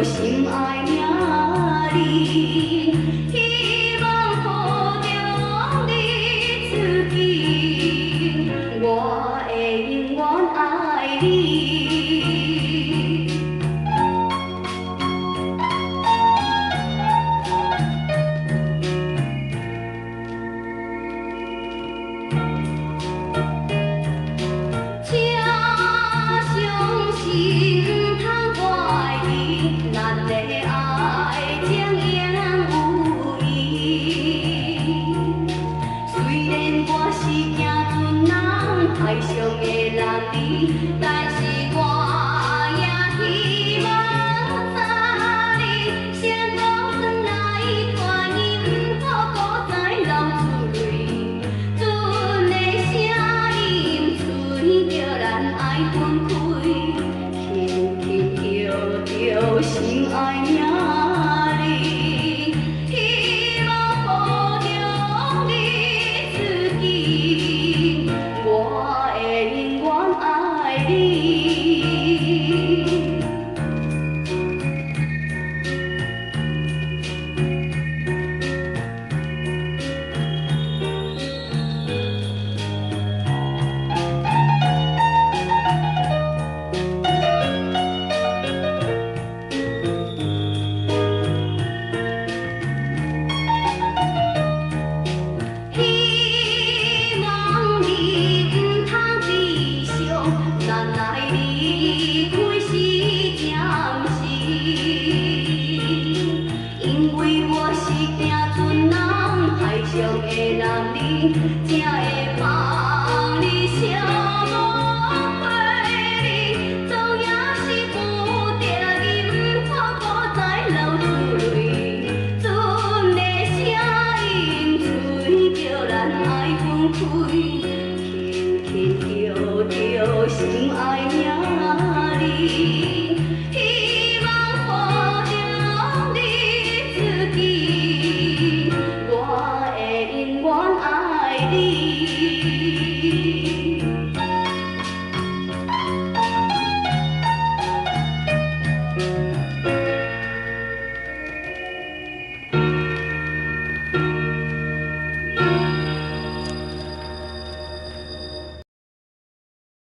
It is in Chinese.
心爱名字，希望抱着你出去，我会永远爱你。爱上的男儿，但是我也希望早日先过转来看伊，毋好搁再流出泪。准的声音催着咱爱分开，轻轻叫着心爱名字，希望抱着你出去。我。永远爱你。咱来离开是暂时，因为我是惊船人海上的男儿，才会放你寂寞回你，总也是不得已，毋好搁再流出泪。准的声音催着咱爱分开，轻轻叫着心爱名字，希望抱着你出去，我会永远爱你。